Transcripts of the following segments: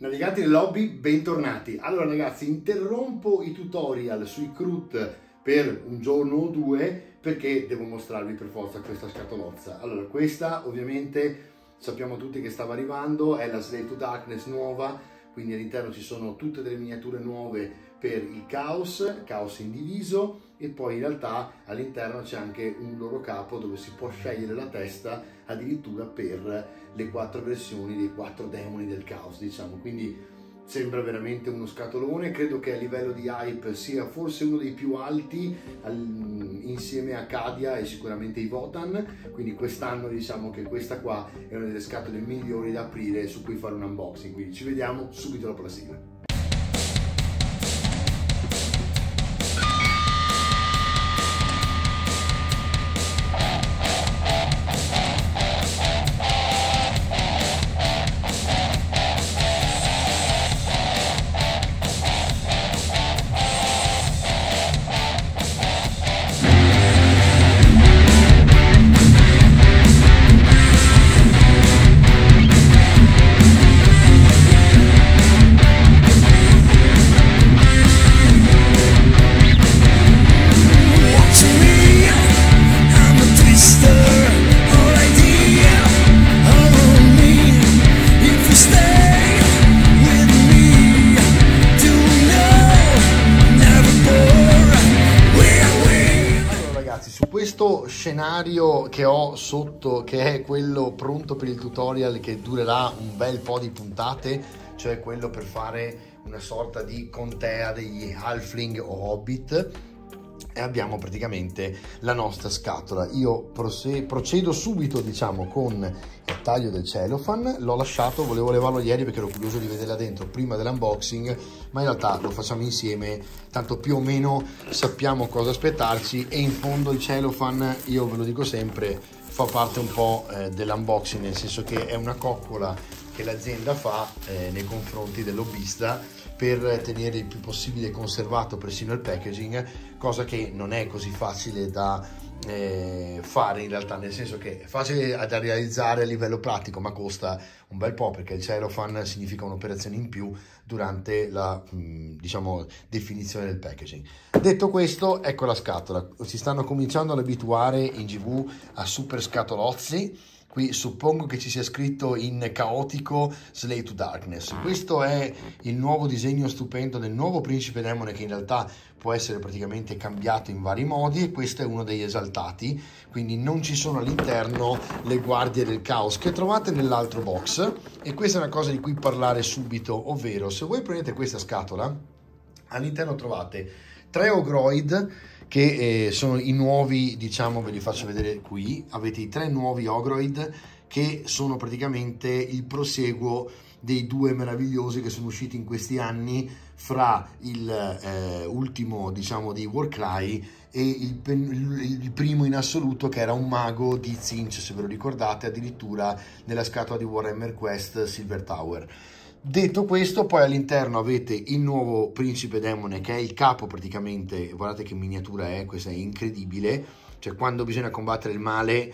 Naviganti nel lobby, bentornati. Allora ragazzi, interrompo i tutorial sui CRUT per un giorno o due perché devo mostrarvi per forza questa scatolozza. Allora, questa ovviamente sappiamo tutti che stava arrivando, è la Slave to Darkness nuova, quindi all'interno ci sono tutte delle miniature nuove per il Chaos indiviso, e poi in realtà all'interno c'è anche un loro capo dove si può scegliere la testa addirittura per le 4 versioni dei 4 demoni del Chaos, diciamo. Quindi sembra veramente uno scatolone. Credo che a livello di hype sia forse uno dei più alti insieme a Cadia e sicuramente i Votann, quindi quest'anno diciamo che questa qua è una delle scatole migliori da aprire su cui fare un unboxing, quindi ci vediamo subito dopo la sigla. Questo scenario che ho sotto, che è quello pronto per il tutorial che durerà un bel po' di puntate, cioè quello per fare una sorta di contea degli halfling o hobbit, e abbiamo praticamente la nostra scatola. Io procedo subito, diciamo, con il taglio del cellophane. L'ho lasciato, volevo levarlo ieri perché ero curioso di vederla dentro prima dell'unboxing, ma in realtà lo facciamo insieme, tanto più o meno sappiamo cosa aspettarci. E in fondo il cellophane, io ve lo dico sempre, fa parte un po' dell'unboxing, nel senso che è una coccola che l'azienda fa nei confronti dell'hobbista per tenere il più possibile conservato persino il packaging, cosa che non è così facile da fare in realtà, nel senso che è facile da realizzare a livello pratico, ma costa un bel po', perché il cellophane significa un'operazione in più durante la diciamo definizione del packaging. Detto questo, ecco la scatola. Si stanno cominciando ad abituare in GV a super scatolozzi. Qui suppongo che ci sia scritto in caotico Slave to Darkness. Questo è il nuovo disegno stupendo del nuovo principe demone, che in realtà può essere praticamente cambiato in vari modi, e questo è uno degli esaltati, quindi non ci sono all'interno le guardie del caos che trovate nell'altro box. E questa è una cosa di cui parlare subito, ovvero se voi prendete questa scatola, all'interno trovate 3 Ogroid che sono i nuovi, diciamo, ve li faccio vedere qui. Avete i 3 nuovi Ogroid che sono praticamente il proseguo dei 2 meravigliosi che sono usciti in questi anni, fra il ultimo, diciamo, di Warcry e il primo in assoluto, che era un mago di Tzeentch, se ve lo ricordate, addirittura nella scatola di Warhammer Quest Silver Tower. Detto questo, poi all'interno avete il nuovo principe demone, che è il capo praticamente. Guardate che miniatura è, questa è incredibile, cioè quando bisogna combattere il male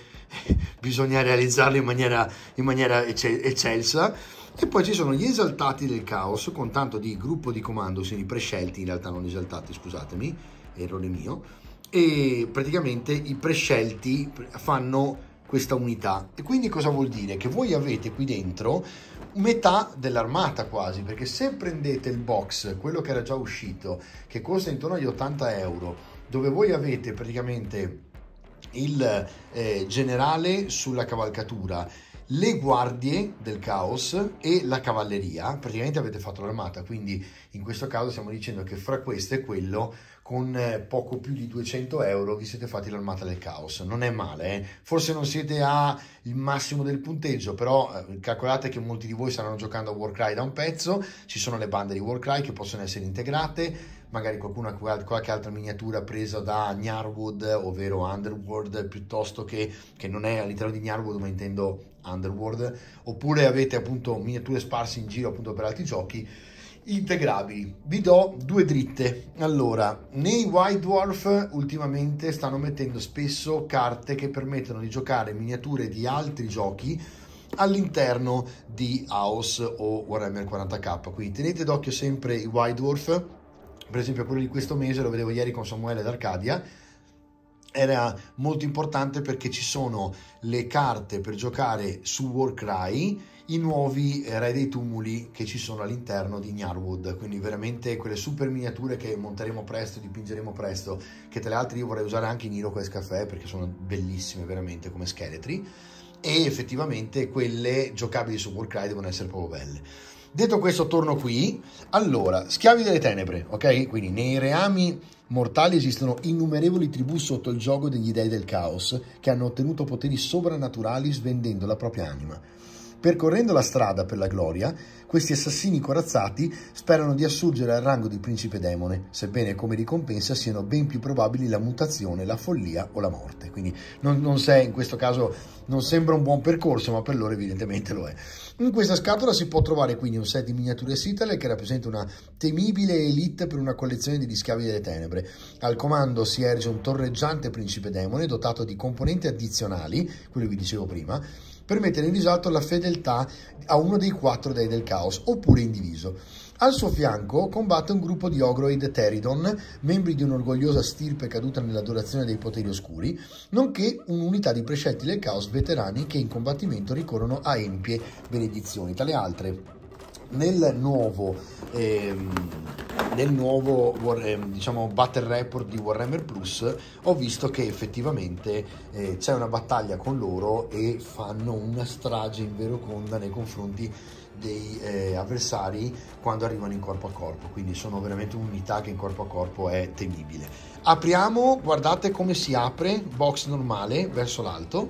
bisogna realizzarlo in maniera eccelsa. E poi ci sono gli esaltati del caos con tanto di gruppo di comando, sono i prescelti, in realtà non esaltati, scusatemi, errore mio. E praticamente i prescelti fanno questa unità. E quindi cosa vuol dire? Che voi avete qui dentro metà dell'armata quasi, perché se prendete il box, quello che era già uscito, che costa intorno agli 80 euro, dove voi avete praticamente il generale sulla cavalcatura, le guardie del caos e la cavalleria, praticamente avete fatto l'armata. Quindi in questo caso stiamo dicendo che fra questo e quello, con poco più di 200 euro vi siete fatti l'armata del caos. Non è male, forse non siete al massimo del punteggio, però calcolate che molti di voi staranno giocando a Warcry da un pezzo, ci sono le bande di Warcry che possono essere integrate, magari qualcuno ha qualche altra miniatura presa da Gnarwood, ovvero Underworld, piuttosto che non è all'interno di Gnarwood, ma intendo Underworld, oppure avete appunto miniature sparse in giro appunto per altri giochi integrabili. Vi do 2 dritte. Allora, nei White Dwarf ultimamente stanno mettendo spesso carte che permettono di giocare miniature di altri giochi all'interno di House o Warhammer 40k. Quindi tenete d'occhio sempre i White Dwarf, per esempio quello di questo mese lo vedevo ieri con Samuele d'Arcadia, era molto importante perché ci sono le carte per giocare su Warcry, i nuovi Re dei Tumuli che ci sono all'interno di Gnarwood, quindi veramente quelle super miniature che monteremo presto, dipingeremo presto, che tra le altre io vorrei usare anche in Iroquois Café perché sono bellissime veramente come scheletri, e effettivamente quelle giocabili su Warcry devono essere proprio belle. Detto questo, torno qui. Allora, Schiavi delle Tenebre, ok? Quindi nei reami mortali esistono innumerevoli tribù sotto il giogo degli dei del caos che hanno ottenuto poteri sovrannaturali svendendo la propria anima. Percorrendo la strada per la gloria, questi assassini corazzati sperano di assurgere al rango di principe demone, sebbene come ricompensa siano ben più probabili la mutazione, la follia o la morte. Quindi in questo caso non sembra un buon percorso, ma per loro evidentemente lo è. In questa scatola si può trovare quindi un set di miniature Citadel che rappresenta una temibile elite per una collezione degli Schiavi delle Tenebre. Al comando si erge un torreggiante principe demone dotato di componenti addizionali, quello che vi dicevo prima, per mettere in risalto la fedeltà a uno dei 4 dei del caos, oppure indiviso. Al suo fianco combatte un gruppo di Ogroid Teridon, membri di un'orgogliosa stirpe caduta nell'adorazione dei poteri oscuri, nonché un'unità di prescelti del caos veterani che in combattimento ricorrono a empie benedizioni. Tra le altre, nel nuovo diciamo Battle Report di Warhammer Plus ho visto che effettivamente c'è una battaglia con loro e fanno una strage in vero conda nei confronti dei avversari quando arrivano in corpo a corpo, quindi sono veramente un'unità che in corpo a corpo è temibile. Apriamo, guardate come si apre, box normale verso l'alto,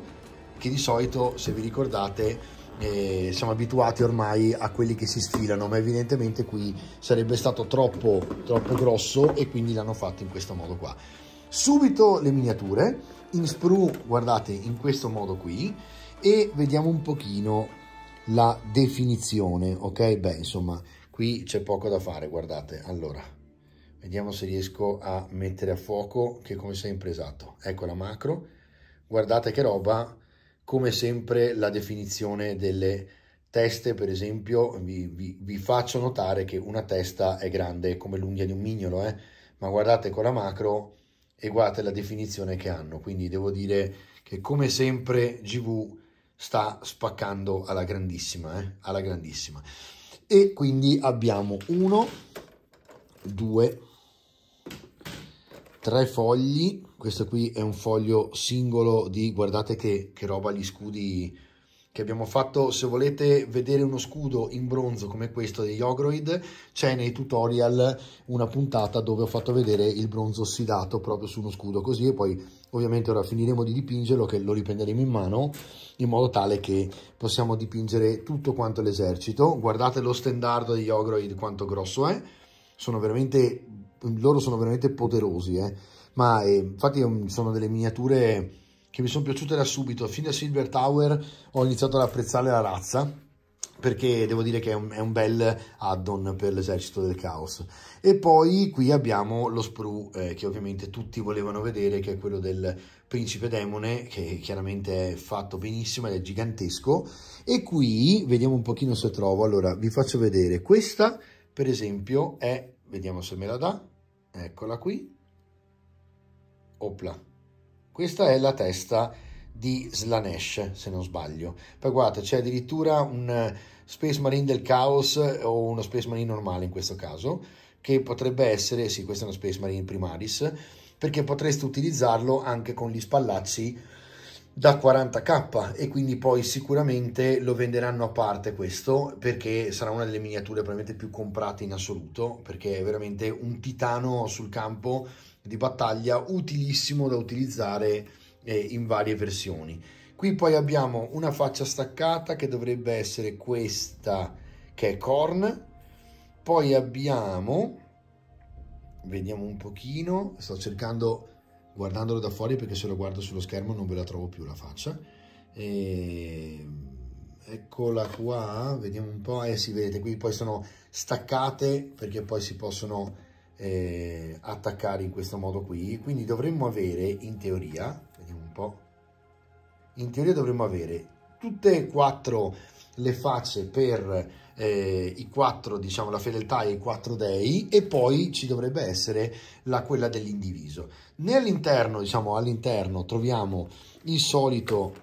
che di solito, se vi ricordate, siamo abituati ormai a quelli che si sfilano, ma evidentemente qui sarebbe stato troppo grosso e quindi l'hanno fatto in questo modo qua. Subito le miniature in sprue, guardate, in questo modo qui, e vediamo un pochino la definizione, ok? Beh, insomma, qui c'è poco da fare, guardate. Allora, vediamo se riesco a mettere a fuoco, che come sempre, esatto, ecco la macro, guardate che roba. Come sempre la definizione delle teste, per esempio, vi faccio notare che una testa è grande come l'unghia di un mignolo, ma guardate con la macro e guardate la definizione che hanno, quindi devo dire che come sempre GW sta spaccando alla grandissima, alla grandissima. E quindi abbiamo 1, 2, 3 fogli. Questo qui è un foglio singolo di, guardate che roba, gli scudi che abbiamo fatto. Se volete vedere uno scudo in bronzo come questo degli Ogroid, c'è nei tutorial una puntata dove ho fatto vedere il bronzo ossidato proprio su uno scudo così, e poi ovviamente ora finiremo di dipingerlo, che lo riprenderemo in mano in modo tale che possiamo dipingere tutto quanto l'esercito. Guardate lo stendardo degli Ogroid quanto grosso è, loro sono veramente poderosi, ma infatti sono delle miniature che mi sono piaciute da subito. Fin da Silver Tower ho iniziato ad apprezzare la razza, perché devo dire che è un bel add-on per l'esercito del caos. E poi qui abbiamo lo sprue che ovviamente tutti volevano vedere, che è quello del principe demone, che chiaramente è fatto benissimo ed è gigantesco. E qui vediamo un pochino se trovo. Allora vi faccio vedere questa, per esempio, vediamo se me la dà, eccola qui. Opla. Questa è la testa di Slaanesh, se non sbaglio. Poi guardate, c'è addirittura un Space Marine del Chaos, o uno Space Marine normale in questo caso, che potrebbe essere, sì, questo è uno Space Marine Primaris, perché potreste utilizzarlo anche con gli spallacci da 40k, e quindi poi sicuramente lo venderanno a parte questo, perché sarà una delle miniature probabilmente più comprate in assoluto, perché è veramente un titano sul campo di battaglia, utilissimo da utilizzare in varie versioni. Qui poi abbiamo una faccia staccata che dovrebbe essere questa, che è Khorne. Poi abbiamo, vediamo un pochino, sto cercando, guardandolo da fuori, perché se lo guardo sullo schermo non ve la trovo più la faccia. Eccola qua, vediamo un po', sì, vedete qui poi sono staccate perché poi si possono attaccare in questo modo qui, quindi dovremmo avere, in teoria, vediamo un po', in teoria dovremmo avere tutte e 4 le facce per i 4, diciamo, la fedeltà ai 4 dei, e poi ci dovrebbe essere quella dell'indiviso. All'interno, diciamo, all'interno troviamo il solito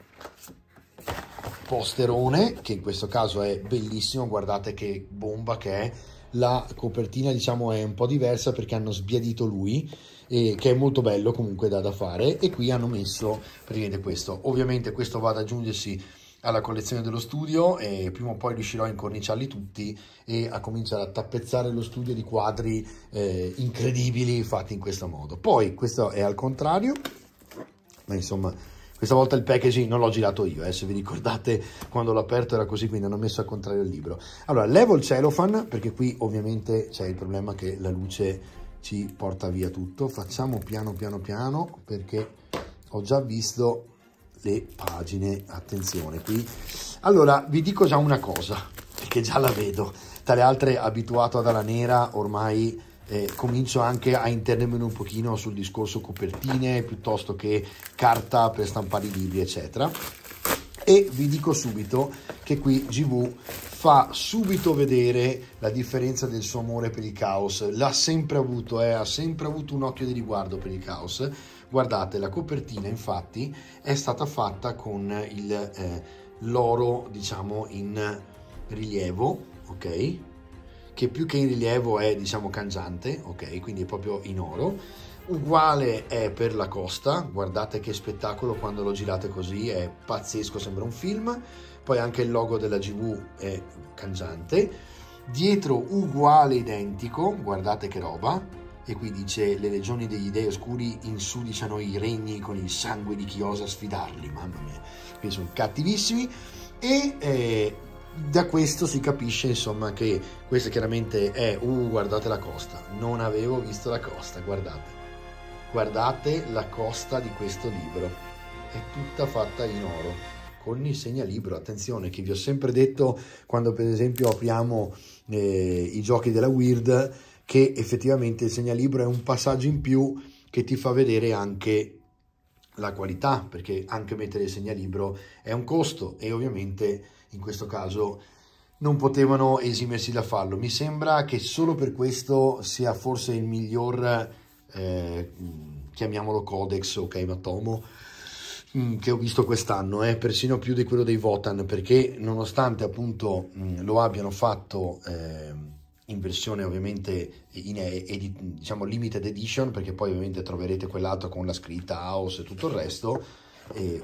posterone, che in questo caso è bellissimo, guardate che bomba che è. La copertina, diciamo, è un po' diversa perché hanno sbiadito lui, che è molto bello comunque da fare, e qui hanno messo praticamente questo. Ovviamente questo va ad aggiungersi alla collezione dello studio, e prima o poi riuscirò a incorniciarli tutti e a cominciare a tappezzare lo studio di quadri incredibili fatti in questo modo. Poi questo è al contrario, ma insomma questa volta il packaging non l'ho girato io, se vi ricordate quando l'ho aperto era così, quindi hanno messo al contrario il libro. Allora, levo il cellophane perché qui ovviamente c'è il problema che la luce ci porta via tutto. Facciamo piano perché ho già visto le pagine, attenzione qui. Allora, vi dico già una cosa, perché già la vedo, tra le altre abituato ad alla nera ormai comincio anche a intendermene un pochino sul discorso copertine piuttosto che carta per stampare i libri eccetera, e vi dico subito che qui GW fa subito vedere la differenza del suo amore per il caos. L'ha sempre avuto, ha sempre avuto un occhio di riguardo per il caos. Guardate, la copertina infatti è stata fatta con l'oro, diciamo, in rilievo, ok? Che più che in rilievo è, diciamo, cangiante, ok? Quindi è proprio in oro. Uguale è per la costa, guardate che spettacolo quando lo girate così, è pazzesco, sembra un film. Poi anche il logo della GW è cangiante. Dietro uguale, identico, guardate che roba. E qui dice: le legioni degli dei oscuri insudiciano i regni con il sangue di chi osa sfidarli. Mamma mia, quindi sono cattivissimi. E da questo si capisce insomma che questa chiaramente è guardate la costa, non avevo visto la costa, guardate la costa di questo libro, è tutta fatta in oro con il segnalibro. Attenzione, che vi ho sempre detto quando per esempio apriamo i giochi della Weird, che effettivamente il segnalibro è un passaggio in più che ti fa vedere anche la qualità, perché anche mettere il segnalibro è un costo, e ovviamente in questo caso non potevano esimersi da farlo. Mi sembra che solo per questo sia forse il miglior, chiamiamolo codex o Keimatomo, che ho visto quest'anno, persino più di quello dei Wotan, perché nonostante appunto lo abbiano fatto in versione ovviamente diciamo limited edition, perché poi ovviamente troverete quell'altro con la scritta House e tutto il resto, e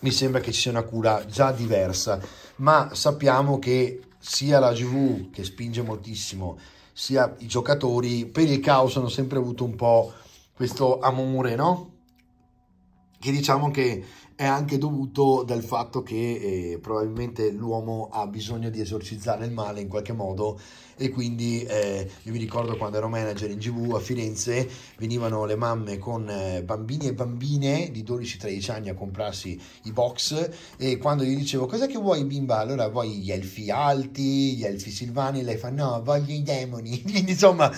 mi sembra che ci sia una cura già diversa, ma sappiamo che sia la GW, che spinge moltissimo, sia i giocatori per il caos hanno sempre avuto un po' questo amore, no? Che diciamo che è anche dovuto dal fatto che probabilmente l'uomo ha bisogno di esorcizzare il male in qualche modo, e quindi io mi ricordo quando ero manager in GW a Firenze venivano le mamme con bambini e bambine di 12-13 anni a comprarsi i box, e quando gli dicevo cosa che vuoi bimba, allora vuoi gli elfi alti, gli elfi silvani, lei fa no, voglio i demoni. Quindi insomma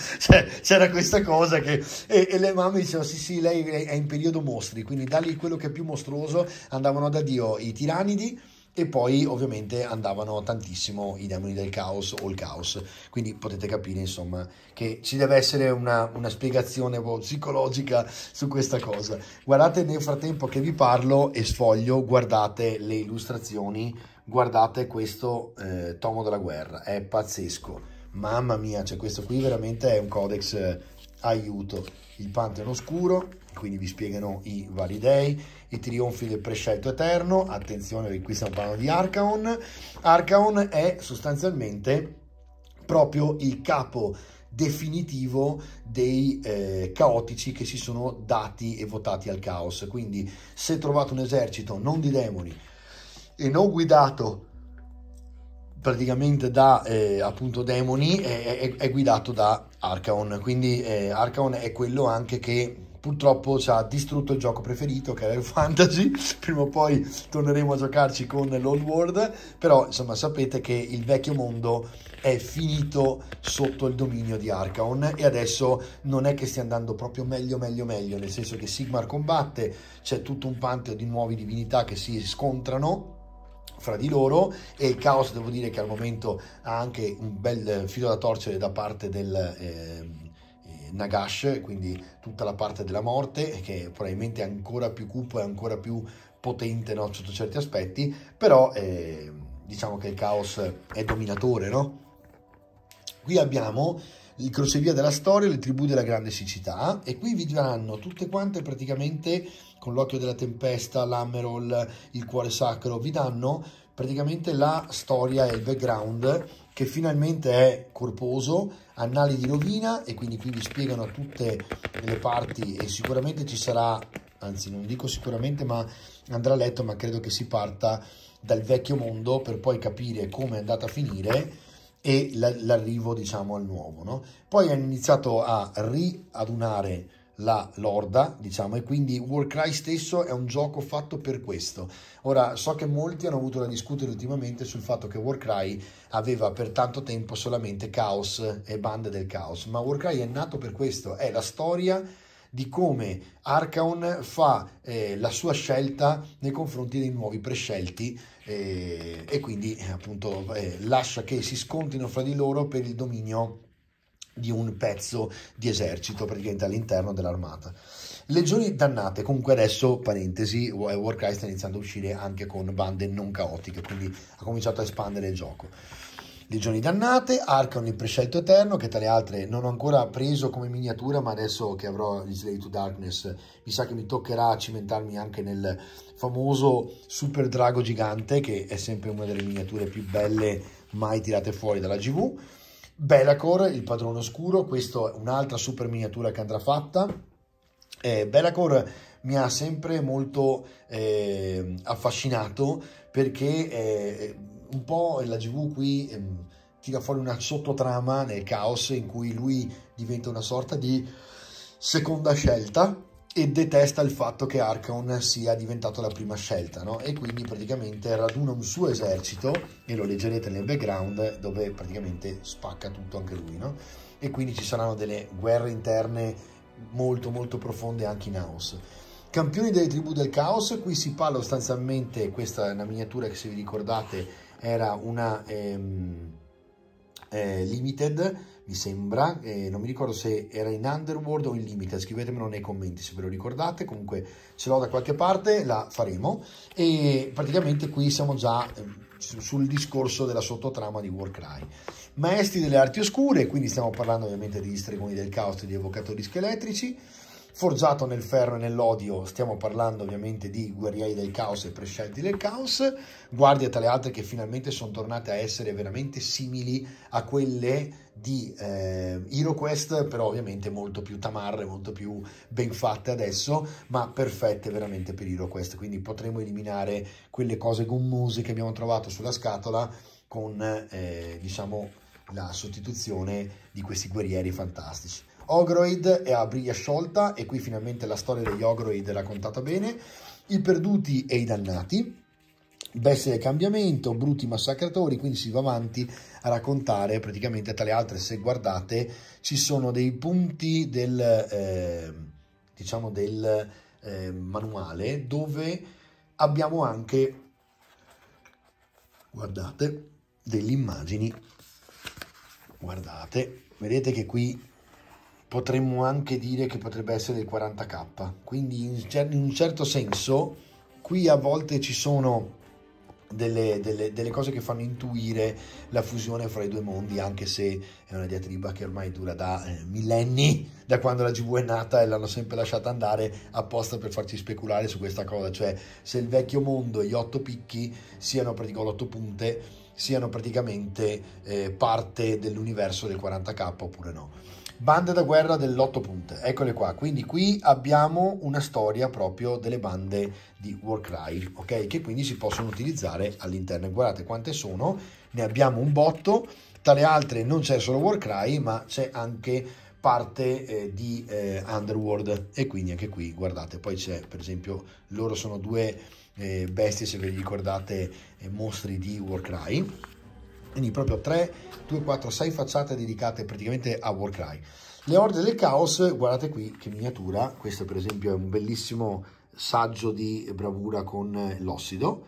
c'era questa cosa che e le mamme dicevano sì lei è in periodo mostri, quindi dagli quello che è più mostruoso. Andavano da Dio i tiranidi, e poi ovviamente andavano tantissimo i demoni del caos o il caos, quindi potete capire insomma che ci deve essere una spiegazione psicologica su questa cosa. Guardate, nel frattempo che vi parlo e sfoglio, guardate le illustrazioni, guardate questo tomo della guerra, è pazzesco, mamma mia, cioè questo qui veramente è un codex aiuto. Il Pantheon oscuro, quindi vi spiegano i vari dei, i trionfi del prescelto eterno. Attenzione, perché qui stiamo parlando di Archaon. Archaon è sostanzialmente proprio il capo definitivo dei caotici che si sono dati e votati al caos. Quindi se trovate un esercito non di demoni e non guidato praticamente da appunto demoni, è guidato da Archaon. Quindi Archaon è quello anche che purtroppo ci ha distrutto il gioco preferito, che era il fantasy. Prima o poi torneremo a giocarci con l'Old World, però insomma sapete che il vecchio mondo è finito sotto il dominio di Archaon, e adesso non è che stia andando proprio meglio, nel senso che Sigmar combatte, c'è tutto un pantheon di nuove divinità che si scontrano, fra di loro, e il caos devo dire che al momento ha anche un bel filo da torcere da parte del Nagash, quindi tutta la parte della morte, che probabilmente è ancora più cupo e ancora più potente, no, sotto certi aspetti, però diciamo che il caos è dominatore, no? Qui abbiamo il crocevia della storia, le tribù della grande siccità, e qui vi daranno tutte quante praticamente, con l'occhio della tempesta, l'Hammerhall, il cuore sacro, vi danno praticamente la storia e il background, che finalmente è corposo, annali di rovina, e quindi qui vi spiegano tutte le parti, e sicuramente ci sarà, anzi non dico sicuramente, ma andrà letto, ma credo che si parta dal vecchio mondo per poi capire come è andata a finire e l'arrivo, diciamo, al nuovo, no? Poi hanno iniziato a riadunare la lorda, diciamo, e quindi Warcry stesso è un gioco fatto per questo. Ora, so che molti hanno avuto da discutere ultimamente sul fatto che Warcry aveva per tanto tempo solamente Chaos e bande del Chaos, ma Warcry è nato per questo, è la storia di come Archaon fa la sua scelta nei confronti dei nuovi prescelti, e quindi appunto lascia che si scontrino fra di loro per il dominio di un pezzo di esercito praticamente all'interno dell'armata. Legioni dannate, comunque adesso, parentesi, Warcry sta iniziando a uscire anche con bande non caotiche, quindi ha cominciato a espandere il gioco. Legioni dannate, Archaon il prescelto eterno, che tra le altre non ho ancora preso come miniatura, ma adesso che avrò gli Slave to Darkness mi sa che mi toccherà cimentarmi anche nel famoso super drago gigante, che è sempre una delle miniature più belle mai tirate fuori dalla GV. Be'lakor, il padrone oscuro, questa è un'altra super miniatura che andrà fatta. Be'lakor mi ha sempre molto affascinato, perché un po' la GV qui tira fuori una sottotrama nel caos in cui lui diventa una sorta di seconda scelta e detesta il fatto che Archaon sia diventato la prima scelta, no? E quindi praticamente raduna un suo esercito, e lo leggerete nel background, dove praticamente spacca tutto anche lui, no? E quindi ci saranno delle guerre interne molto molto profonde anche in House. Campioni delle tribù del caos, qui si parla sostanzialmente, questa è una miniatura che, se vi ricordate, era una limited, mi sembra, non mi ricordo se era in Underworld o in limited, scrivetemelo nei commenti se ve lo ricordate, comunque ce l'ho da qualche parte, la faremo. E praticamente qui siamo già sul discorso della sottotrama di Warcry. Maestri delle arti oscure, quindi stiamo parlando ovviamente degli stregoni del caos e di evocatori scheletrici. Forgiato nel ferro e nell'odio, stiamo parlando ovviamente di guerrieri del caos e prescelti del caos, guardie tra le altre che finalmente sono tornate a essere veramente simili a quelle di HeroQuest, però ovviamente molto più tamarre, molto più ben fatte adesso, ma perfette veramente per HeroQuest, quindi potremo eliminare quelle cose gommose che abbiamo trovato sulla scatola con diciamo la sostituzione di questi guerrieri fantastici. Ogroid è a briglia sciolta, e qui finalmente la storia degli Ogroid è raccontata bene. I perduti e i dannati, bestie del cambiamento, bruti massacratori, quindi si va avanti a raccontare praticamente. Tra le altre, se guardate, ci sono dei punti del diciamo del manuale dove abbiamo anche, guardate, delle immagini, guardate, vedete che qui potremmo anche dire che potrebbe essere del 40k, quindi in un certo senso qui a volte ci sono delle cose che fanno intuire la fusione fra i due mondi, anche se è una diatriba che ormai dura da millenni, da quando la GV è nata, e l'hanno sempre lasciata andare apposta per farci speculare su questa cosa, cioè se il vecchio mondo e gli 8 picchi siano praticamente 8 punte, siano praticamente parte dell'universo del 40k oppure no. Bande da guerra dell'8 punte, eccole qua, quindi qui abbiamo una storia proprio delle bande di Warcry, ok? Che quindi si possono utilizzare all'interno. Guardate quante sono, ne abbiamo un botto. Tra le altre non c'è solo Warcry, ma c'è anche parte di Underworld, e quindi anche qui guardate, poi c'è per esempio, loro sono due bestie, se vi ricordate, mostri di Warcry. Quindi proprio 3, 2, 4, 6 facciate dedicate praticamente a Warcry. Le orde del caos, guardate qui che miniatura, questo per esempio è un bellissimo saggio di bravura con l'ossido,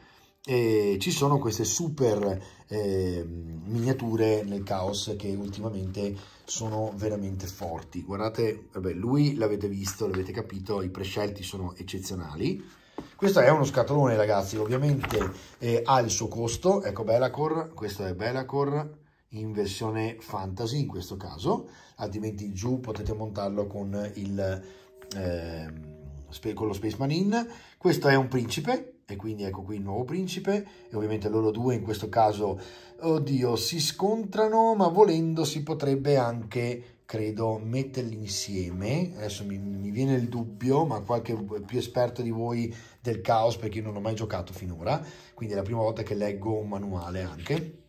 ci sono queste super miniature nel Chaos che ultimamente sono veramente forti. Guardate, vabbè, lui l'avete visto, l'avete capito, i prescelti sono eccezionali. Questo è uno scatolone, ragazzi, ovviamente ha il suo costo. Ecco Be'lakor, questo è Be'lakor in versione fantasy in questo caso, altrimenti giù potete montarlo con con lo Space Marine. Questo è un principe e quindi ecco qui il nuovo principe, e ovviamente loro due in questo caso, oddio, si scontrano, ma volendo si potrebbe anche, credo, metterli insieme. Adesso mi viene il dubbio, ma qualche più esperto di voi del Chaos, perché io non ho mai giocato finora, quindi è la prima volta che leggo un manuale anche.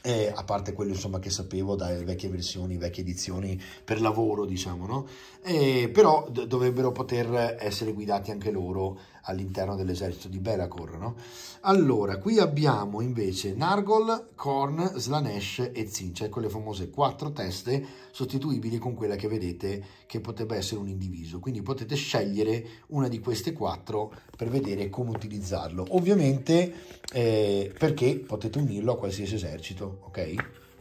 A parte quello insomma che sapevo dalle vecchie versioni, vecchie edizioni per lavoro, diciamo, no? Però dovrebbero poter essere guidati anche loro all'interno dell'esercito di Be'lakor, no? Allora, qui abbiamo invece Nargol, Khorne, Slaanesh e Tzeentch, con le famose 4 teste sostituibili con quella che vedete che potrebbe essere un indiviso, quindi potete scegliere una di queste 4 per vedere come utilizzarlo, ovviamente perché potete unirlo a qualsiasi esercito, ok?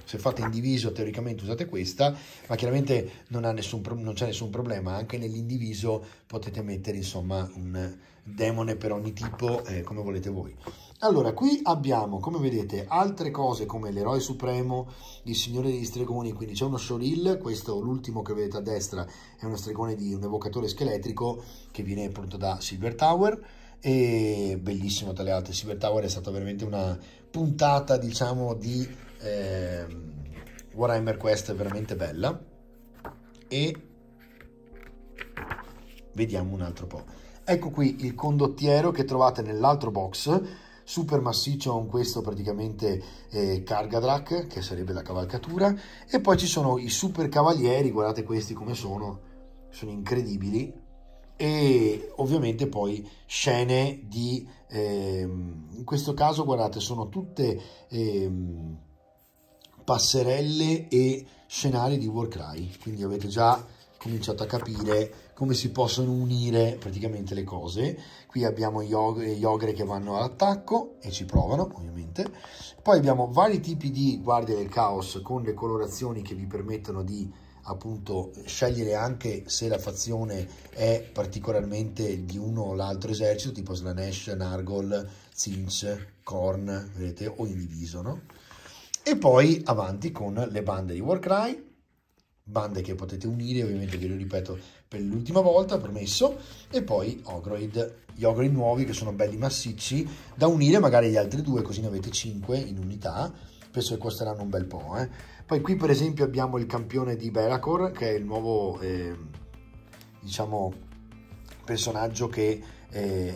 Se fate indiviso teoricamente usate questa, ma chiaramente non c'è nessun problema, anche nell'indiviso potete mettere insomma un demone per ogni tipo, come volete voi. Allora, qui abbiamo, come vedete, altre cose come l'eroe supremo, il signore degli stregoni, quindi c'è uno Shoril, questo l'ultimo che vedete a destra è uno stregone di un evocatore scheletrico che viene appunto da Silver Tower, e bellissimo tra le altre. Silver Tower è stata veramente una puntata, diciamo, di Warhammer Quest veramente bella. E vediamo un altro po'. Ecco qui il condottiero che trovate nell'altro box, super massiccio, con questo praticamente Cargadrak, che sarebbe la cavalcatura, e poi ci sono i super cavalieri, guardate questi come sono incredibili, e ovviamente poi scene di, in questo caso guardate, sono tutte passerelle e scenari di Warcry, quindi avete già cominciato a capire come si possono unire praticamente le cose. Qui abbiamo gli ogre che vanno all'attacco e ci provano ovviamente, poi abbiamo vari tipi di guardie del caos con le colorazioni che vi permettono di appunto scegliere anche se la fazione è particolarmente di uno o l'altro esercito, tipo Slaanesh, Nargol, Tzeentch, Khorne, vedete, o indiviso, no? E poi avanti con le bande di Warcry, bande che potete unire, ovviamente ve lo ripeto per l'ultima volta, promesso, e poi Ogroid, gli Ogroid nuovi che sono belli massicci da unire magari agli altri due, così ne avete 5 in unità, penso che costeranno un bel po', Poi qui per esempio abbiamo il campione di Be'lakor, che è il nuovo diciamo personaggio che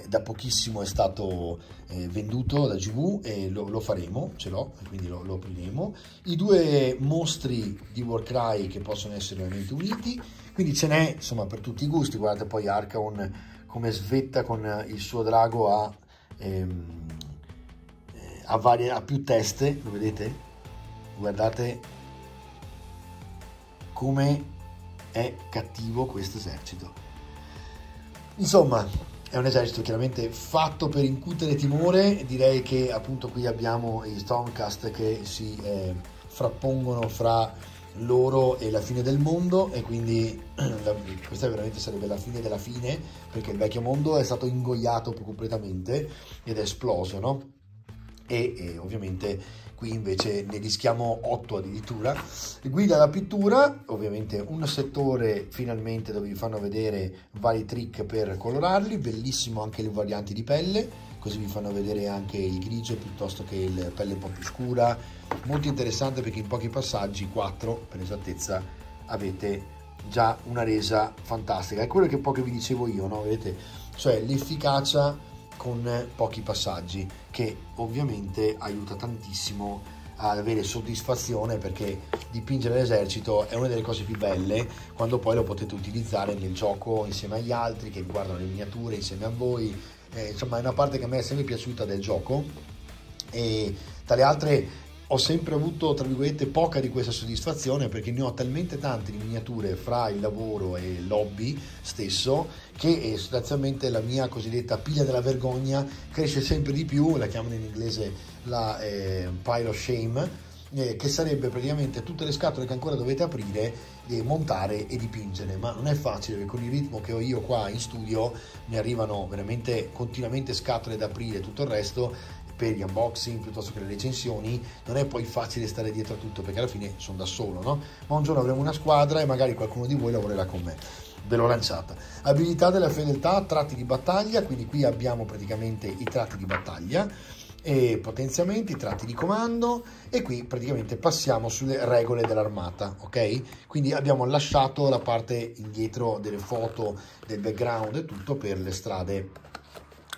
da pochissimo è stato venduto da GW, e lo faremo, ce l'ho, quindi lo apriremo. I due mostri di Warcry che possono essere veramente uniti, quindi ce n'è insomma per tutti i gusti. Guardate poi Archaon come svetta con il suo drago a più teste, lo vedete? Guardate come è cattivo questo esercito. Insomma, è un esercito chiaramente fatto per incutere timore. Direi che appunto qui abbiamo i Stormcast che si frappongono fra loro e la fine del mondo, e quindi questa veramente sarebbe la fine della fine, perché il vecchio mondo è stato ingoiato completamente ed è esploso, no? E ovviamente qui invece ne rischiamo 8 addirittura. Guida alla pittura, ovviamente un settore finalmente dove vi fanno vedere vari trick per colorarli, bellissimo anche le varianti di pelle, così vi fanno vedere anche il grigio piuttosto che il pelle un po' più scura, molto interessante perché in pochi passaggi, 4 per esattezza, avete già una resa fantastica. È quello che poi vi dicevo io, no? Vedete? Cioè l'efficacia con pochi passaggi, che ovviamente aiuta tantissimo ad avere soddisfazione, perché dipingere l'esercito è una delle cose più belle quando poi lo potete utilizzare nel gioco insieme agli altri che guardano le miniature insieme a voi. Insomma è una parte che a me è sempre piaciuta del gioco, e tra le altre ho sempre avuto, tra virgolette, poca di questa soddisfazione, perché ne ho talmente tante di miniature fra il lavoro e l'hobby stesso che sostanzialmente la mia cosiddetta pila della vergogna cresce sempre di più. La chiamano in inglese la pile of shame, che sarebbe praticamente tutte le scatole che ancora dovete aprire, montare e dipingere. Ma non è facile, perché con il ritmo che ho io qua in studio mi arrivano veramente continuamente scatole da aprire e tutto il resto, per gli unboxing piuttosto che le recensioni. Non è poi facile stare dietro a tutto, perché alla fine sono da solo, no? Ma un giorno avremo una squadra e magari qualcuno di voi lavorerà con me. Ve l'ho lanciata. Abilità della fedeltà, tratti di battaglia, quindi qui abbiamo praticamente i tratti di battaglia e potenziamenti, tratti di comando, e qui praticamente passiamo sulle regole dell'armata, ok? Quindi abbiamo lasciato la parte indietro delle foto, del background e tutto per le strade,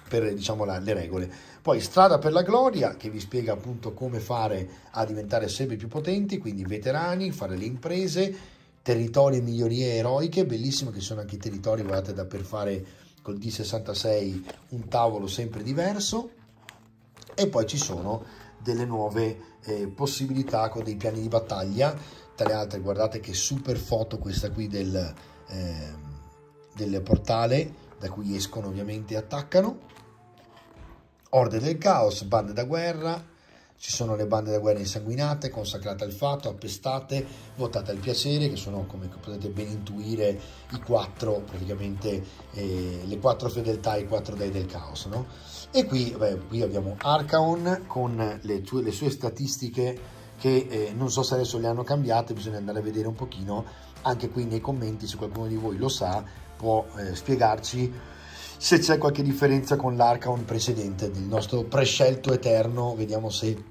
per diciamo le regole. Poi strada per la gloria, che vi spiega appunto come fare a diventare sempre più potenti, quindi veterani, fare le imprese, territori e migliorie eroiche, bellissimo che sono anche i territori, guardate, da per fare col D66 un tavolo sempre diverso. E poi ci sono delle nuove possibilità con dei piani di battaglia. Tra le altre, guardate che super foto questa qui del portale da cui escono ovviamente e attaccano. Orde del caos, bande da guerra, ci sono le bande da guerra insanguinate, consacrate al fatto, appestate, votate al piacere, che sono, come potete ben intuire, i quattro, praticamente le quattro fedeltà, i quattro dei del caos, no? E qui, qui abbiamo Archaon con le sue statistiche che non so se adesso le hanno cambiate, bisogna andare a vedere un pochino, anche qui nei commenti, se qualcuno di voi lo sa può spiegarci se c'è qualche differenza con l'Archaon precedente, del nostro prescelto eterno, vediamo se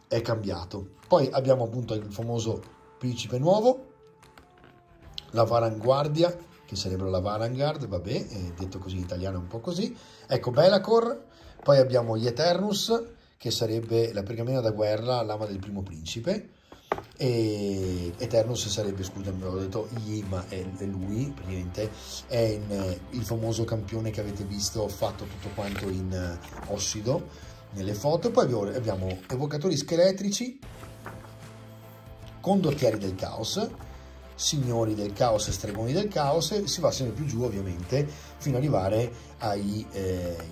è cambiato. Poi abbiamo appunto il famoso principe nuovo, la Varanguardia, che sarebbero la Varangard, vabbè, detto così in italiano è un po' così. Ecco Belacor, poi abbiamo gli Eternus, che sarebbe la pergamena da guerra, lama del primo principe, e Eternus sarebbe, scusami, ho detto gli, ma è lui, praticamente è il famoso campione che avete visto fatto tutto quanto in ossido nelle foto. Poi abbiamo evocatori scheletrici, condottieri del caos, signori del caos e stregoni del caos, e si va sempre più giù ovviamente fino ad arrivare agli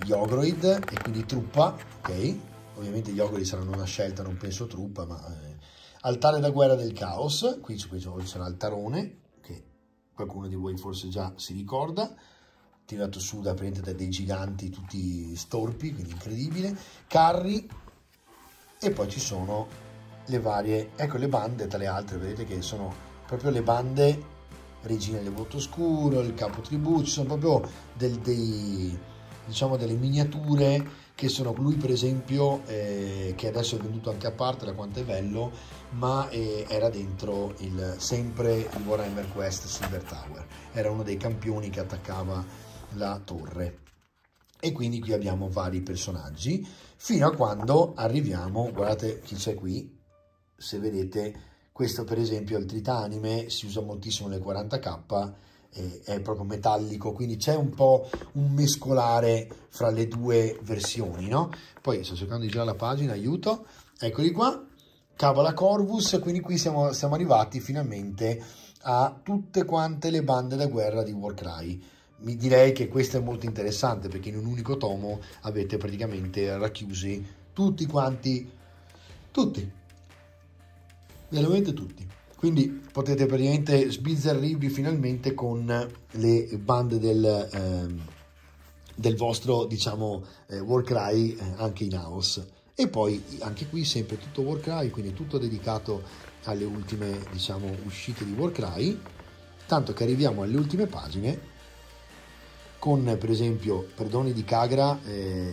Ogroid, e quindi truppa, ok? Ovviamente gli Ogroid saranno una scelta, non penso truppa, ma altare da guerra del caos, qui c'è l'altarone, che qualcuno di voi forse già si ricorda, tirato su da dei giganti tutti storpi, quindi incredibile, carri, e poi ci sono le varie, ecco le bande, tra le altre, vedete che sono proprio le bande, regina del voto oscuro, il capo tribù, ci sono proprio diciamo delle miniature, che sono lui per esempio, che adesso è venduto anche a parte, da quanto è bello, ma era dentro sempre il Warhammer Quest Silver Tower, era uno dei campioni che attaccava la torre. E quindi qui abbiamo vari personaggi, fino a quando arriviamo, guardate chi c'è qui, se vedete, questo per esempio è il Tritanime, si usa moltissimo nel 40k, è proprio metallico, quindi c'è un po' un mescolare fra le due versioni, no? Poi sto cercando di girare la pagina, aiuto, eccoli qua, Cabala Corvus, quindi qui siamo arrivati finalmente a tutte quante le bande da guerra di Warcry. Mi direi che questo è molto interessante, perché in un unico tomo avete praticamente racchiusi tutti quanti, tutti, veramente tutti. Quindi potete praticamente sbizzarrirvi finalmente con le bande del vostro, diciamo, Warcry anche in house. E poi anche qui sempre tutto Warcry, quindi tutto dedicato alle ultime, diciamo, uscite di Warcry, tanto che arriviamo alle ultime pagine con, per esempio, Perdoni di Kagra,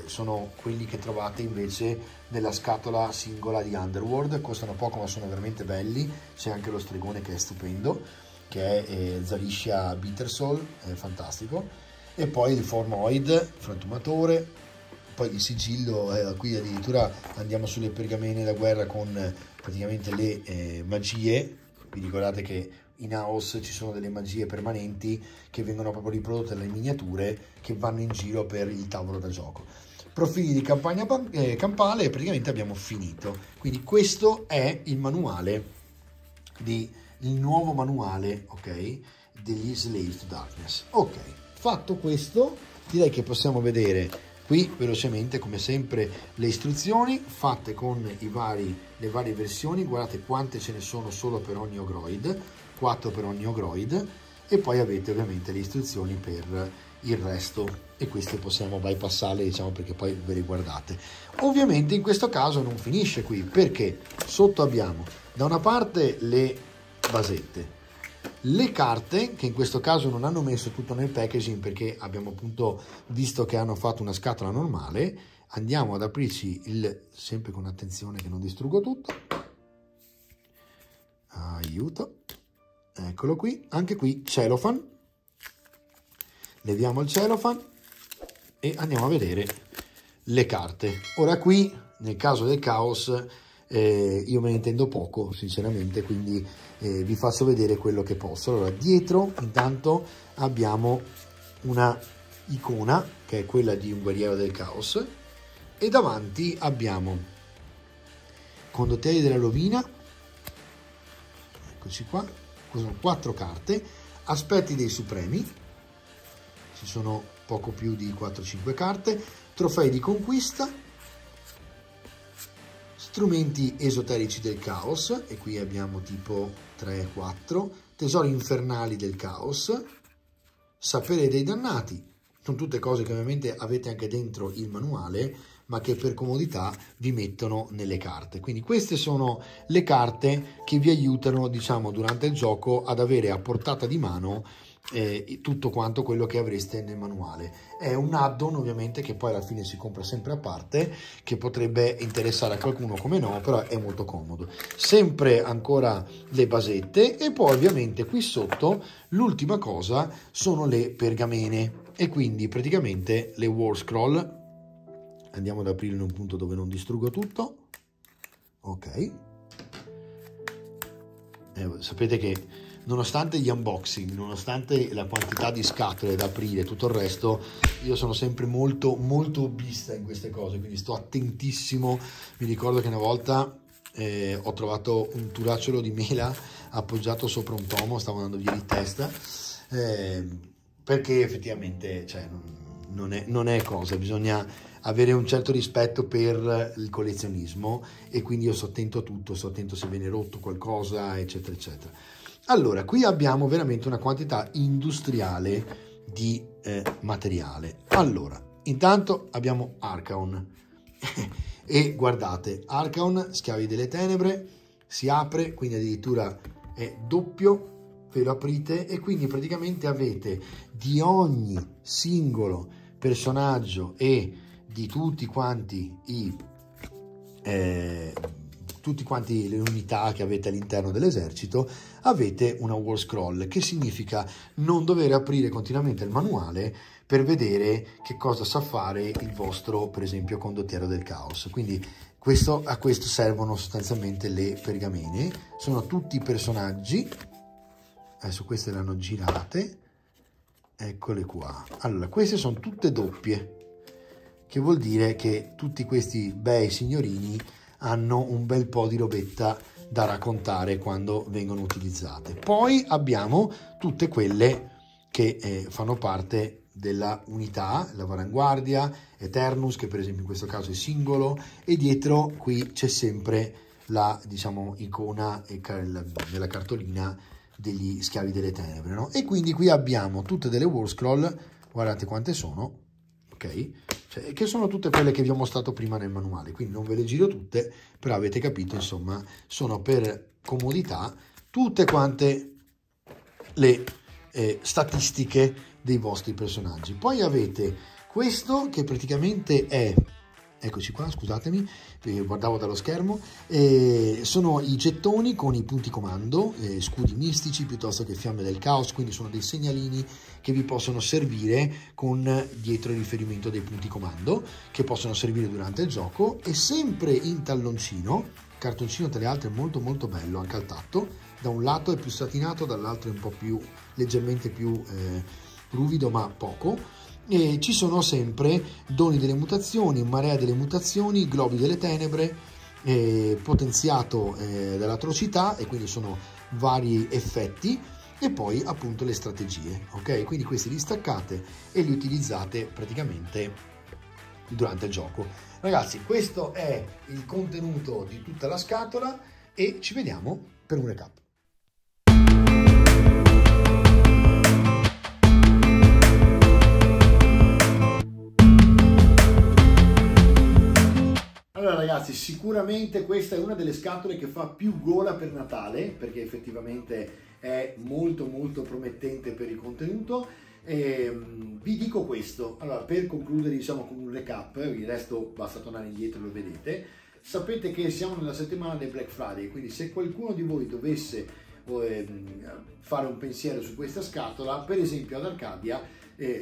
sono quelli che trovate invece nella scatola singola di Underworld, costano poco ma sono veramente belli, c'è anche lo stregone che è stupendo, che è Zarisha Bittersoul, è fantastico, e poi il Formoid, frantumatore, poi il sigillo, qui addirittura andiamo sulle pergamene da guerra con praticamente le magie, vi ricordate che in house ci sono delle magie permanenti che vengono proprio riprodotte dalle miniature che vanno in giro per il tavolo da gioco. profili di campagna campale e praticamente abbiamo finito. Quindi questo è il manuale, il nuovo manuale, ok, degli Slave to Darkness. Ok, fatto questo, direi che possiamo vedere qui velocemente come sempre le istruzioni fatte con le varie versioni. Guardate quante ce ne sono solo per ogni Ogroid, 4 per ogni Ogroid, e poi avete ovviamente le istruzioni per il resto, e queste possiamo bypassarle, diciamo, perché poi ve le guardate. Ovviamente in questo caso non finisce qui, perché sotto abbiamo da una parte le basette, le carte, che in questo caso non hanno messo tutto nel packaging perché abbiamo appunto visto che hanno fatto una scatola normale. Andiamo ad aprirci sempre con attenzione che non distruggo tutto, aiuto, eccolo qui, anche qui cellophane, leviamo il cellophane e andiamo a vedere le carte. Ora qui nel caso del caos io me ne intendo poco sinceramente, quindi vi faccio vedere quello che posso. Allora, dietro intanto abbiamo una icona che è quella di un guerriero del caos, e davanti abbiamo condottieri della rovina, eccoci qua, sono 4 carte, aspetti dei supremi, ci sono poco più di 4-5 carte, trofei di conquista, strumenti esoterici del caos, e qui abbiamo tipo 3-4, tesori infernali del caos, sapere dei dannati. Sono tutte cose che ovviamente avete anche dentro il manuale, ma che per comodità vi mettono nelle carte. Quindi queste sono le carte che vi aiutano, diciamo, durante il gioco ad avere a portata di mano tutto quanto quello che avreste nel manuale. È un add-on ovviamente che poi alla fine si compra sempre a parte, che potrebbe interessare a qualcuno come no, però è molto comodo. Sempre ancora le basette, e poi ovviamente qui sotto l'ultima cosa sono le pergamene, e quindi praticamente le war scroll. Andiamo ad aprirlo in un punto dove non distruggo tutto. Ok, sapete che nonostante gli unboxing, nonostante la quantità di scatole da aprire e tutto il resto, io sono sempre molto hobbista in queste cose, quindi sto attentissimo. Mi ricordo che una volta ho trovato un turacciolo di mela appoggiato sopra un tomo, stavo andando via di testa, perché effettivamente, cioè, non è cosa, bisogna avere un certo rispetto per il collezionismo, e quindi io sto attento a tutto, sto attento se viene rotto qualcosa, eccetera eccetera. Allora, qui abbiamo veramente una quantità industriale di materiale. Allora, intanto abbiamo Archaon e guardate, Archaon, Schiavi delle Tenebre, si apre, quindi addirittura è doppio, ve lo aprite, e quindi praticamente avete di ogni singolo personaggio e di tutti quanti le unità che avete all'interno dell'esercito, avete una war scroll, che significa non dover aprire continuamente il manuale per vedere che cosa sa fare il vostro, per esempio, condottiero del caos. Quindi a questo servono sostanzialmente le pergamene. Sono tutti personaggi, adesso queste le hanno girate, eccole qua. Allora, queste sono tutte doppie, che vuol dire che tutti questi bei signorini hanno un bel po' di robetta da raccontare quando vengono utilizzate. Poi abbiamo tutte quelle che fanno parte della unità, l'Avaranguardia, Eternus, che per esempio in questo caso è singolo, e dietro qui c'è sempre la, diciamo, icona nella cartolina degli Schiavi delle Tenebre, no? E quindi qui abbiamo tutte delle war scroll, guardate quante sono, ok? Cioè, che sono tutte quelle che vi ho mostrato prima nel manuale, quindi non ve le giro tutte, però avete capito, insomma, sono per comodità tutte quante le statistiche dei vostri personaggi. Poi avete questo che praticamente è, eccoci qua, scusatemi, guardavo dallo schermo, sono i gettoni con i punti comando, scudi mistici piuttosto che fiamme del caos, quindi sono dei segnalini che vi possono servire con dietro il riferimento dei punti comando, che possono servire durante il gioco, e sempre in talloncino, cartoncino tra le altre molto bello anche al tatto, da un lato è più satinato, dall'altro è un po' più leggermente più ruvido, ma poco, E ci sono sempre doni delle mutazioni, marea delle mutazioni, globi delle tenebre, potenziato dall'atrocità, e quindi sono vari effetti, e poi appunto le strategie, ok? Quindi questi li staccate e li utilizzate praticamente durante il gioco. Ragazzi, questo è il contenuto di tutta la scatola e ci vediamo per un recap. Allora ragazzi, sicuramente questa è una delle scatole che fa più gola per Natale, perché effettivamente è molto promettente per il contenuto. Vi dico questo, allora, per concludere diciamo con un recap, il resto basta tornare indietro e lo vedete. Sapete che siamo nella settimana del Black Friday, quindi se qualcuno di voi dovesse fare un pensiero su questa scatola, per esempio ad Arcadia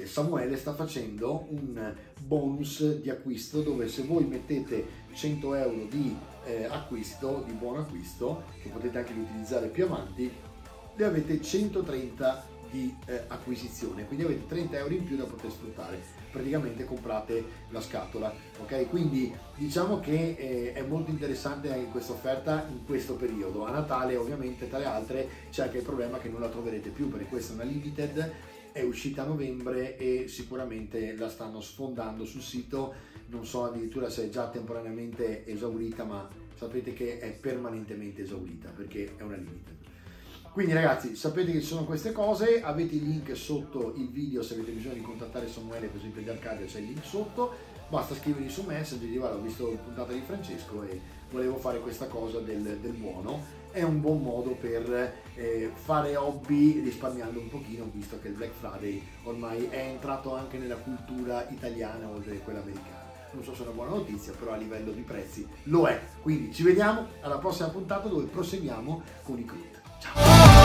Samuele sta facendo un bonus di acquisto dove se voi mettete 100 euro di acquisto, di buon acquisto, che potete anche utilizzare più avanti, ne avete 130 di acquisizione, quindi avete 30 euro in più da poter sfruttare. Praticamente comprate la scatola, ok? Quindi diciamo che è molto interessante anche questa offerta in questo periodo. A Natale ovviamente tra le altre c'è anche il problema che non la troverete più, perché questa è una limited, è uscita a novembre e sicuramente la stanno sfondando sul sito, non so addirittura se è già temporaneamente esaurita, ma sapete che è permanentemente esaurita perché è una limited. Quindi ragazzi, sapete che ci sono queste cose, avete il link sotto il video se avete bisogno di contattare Samuele, per esempio di Arcadia c'è il link sotto, basta scrivergli su Messenger, dire guarda ho visto la puntata di Francesco e volevo fare questa cosa del buono. È un buon modo per fare hobby risparmiando un pochino, visto che il Black Friday ormai è entrato anche nella cultura italiana oltre che quella americana. Non so se è una buona notizia, però a livello di prezzi lo è. Quindi ci vediamo alla prossima puntata dove proseguiamo con i CRUT. Ciao!